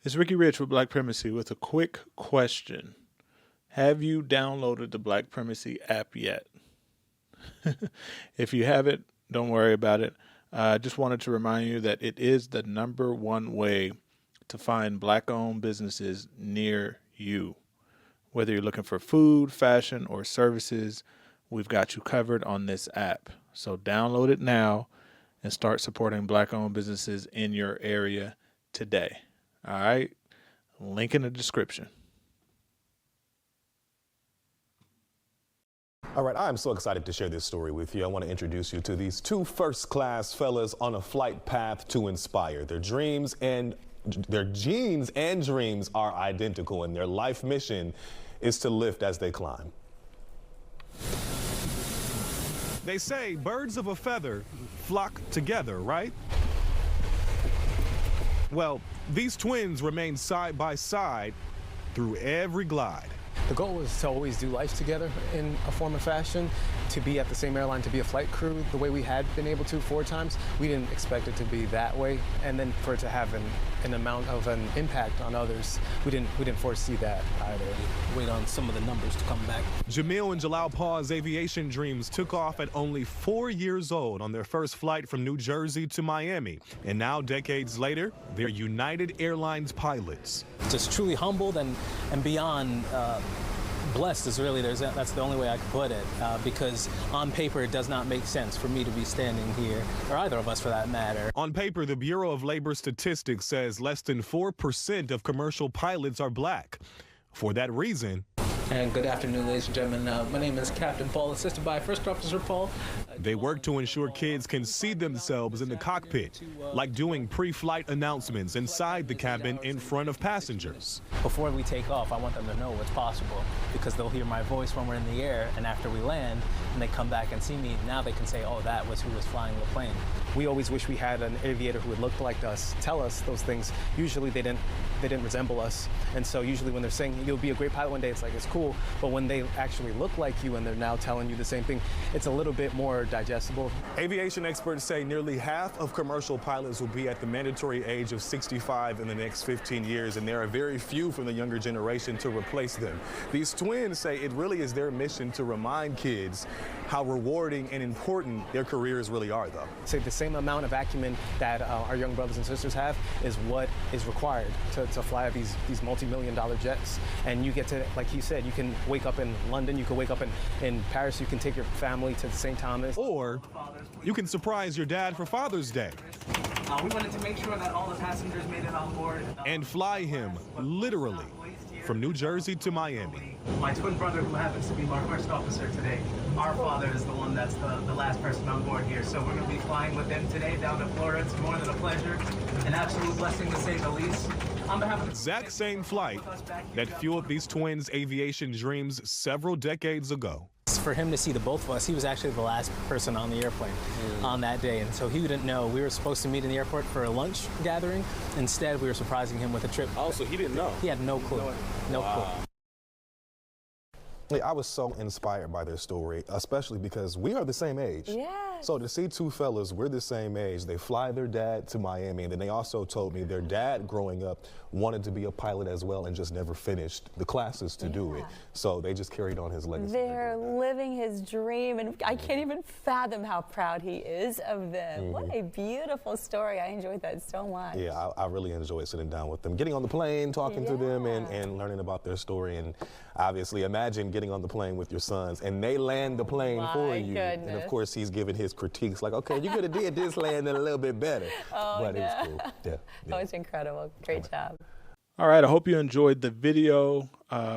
It's Ricky Rich with Black Primacy with a quick question. Have you downloaded the Black Primacy app yet? If you haven't, don't worry about it. I just wanted to remind you that it is the #1 way to find Black-owned businesses near you. Whether you're looking for food, fashion, or services, we've got you covered on this app. So download it now and start supporting Black-owned businesses in your area today. All right? Link in the description. All right, I'm so excited to share this story with you. I want to introduce you to these two first-class fellas on a flight path to inspire. Their genes and dreams are identical, and their life mission is to lift as they climb. They say birds of a feather flock together, right? Well, these twins remain side by side through every glide. The goal was to always do life together in a form of fashion, to be at the same airline, to be a flight crew the way we had been able to 4 times. We didn't expect it to be that way, and then for it to have an amount of an impact on others, we didn't foresee that either. Wait on some of the numbers to come back. Jamil and Jalal Pa's aviation dreams took off at only 4 years old on their first flight from New Jersey to Miami. And now, decades later, they're United Airlines pilots. Just truly humbled and beyond blessed is really, that's the only way I could put it, because on paper it does not make sense for me to be standing here, or either of us for that matter. On paper, the Bureau of Labor Statistics says less than 4% of commercial pilots are Black. For that reason, And good afternoon, ladies and gentlemen. My name is Captain Paul, assisted by First Officer Paul. they work to ensure kids can see themselves in the cockpit, like doing pre-flight announcements inside the cabin in front of passengers. Before we take off, I want them to know what's possible, because they'll hear my voice when we're in the air, and after we land, and they come back and see me, now they can say, oh, that was who was flying the plane. We always wish we had an aviator who would look like us, tell us those things. Usually they didn't resemble us. And so usually when they're saying, you'll be a great pilot one day, it's like, it's cool. But when they actually look like you and they're now telling you the same thing, it's a little bit more digestible. Aviation experts say nearly half of commercial pilots will be at the mandatory age of 65 in the next 15 years, and there are very few from the younger generation to replace them. These twins say it really is their mission to remind kids how rewarding and important their careers really are, though. Say the same amount of acumen that our young brothers and sisters have is what is required to fly these multi-million-dollar jets. And you get to, like he said, you can wake up in London, you can wake up in Paris, you can take your family to St. Thomas. Or you can surprise your dad for Father's Day. We wanted to make sure that all the passengers made it on board. And fly him, literally, from New Jersey to Miami. My twin brother, who happens to be our first officer today, our father is the one that's the last person on board here. So we're going to be flying with him today down to Florida. It's more than a pleasure, an absolute blessing to say the least. On behalf of the Exact same flight that fueled these twins' aviation dreams several decades ago. For him to see the both of us, he was actually the last person on the airplane on that day, and so he didn't know. We were supposed to meet in the airport for a lunch gathering. Instead, we were surprising him with a trip. Oh, so he didn't know? He had no clue. No clue. I was so inspired by their story, especially because we are the same age. Yes. So to see two fellas, we're the same age, they fly their dad to Miami, and then they also told me their dad growing up wanted to be a pilot as well and just never finished the classes to do it. So they just carried on his legacy. They're living his dream, and I can't even fathom how proud he is of them. What a beautiful story. I enjoyed that so much. Yeah, I really enjoyed sitting down with them, getting on the plane, talking to them, and learning about their story. And obviously, imagine getting on the plane with your sons, and they land the plane for you. Goodness. And of course, he's giving his critiques, like, okay, you could have did this landing a little bit better. But it's cool. Yeah. Oh, it's incredible. Great job. All right, I hope you enjoyed the video.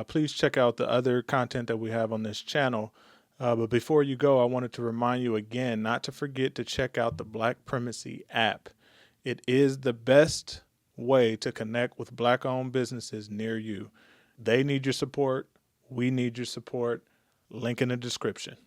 Please check out the other content that we have on this channel. But before you go, I wanted to remind you again not to forget to check out the Black Primacy app. It is the best way to connect with Black-owned businesses near you. They need your support. We need your support. Link in the description.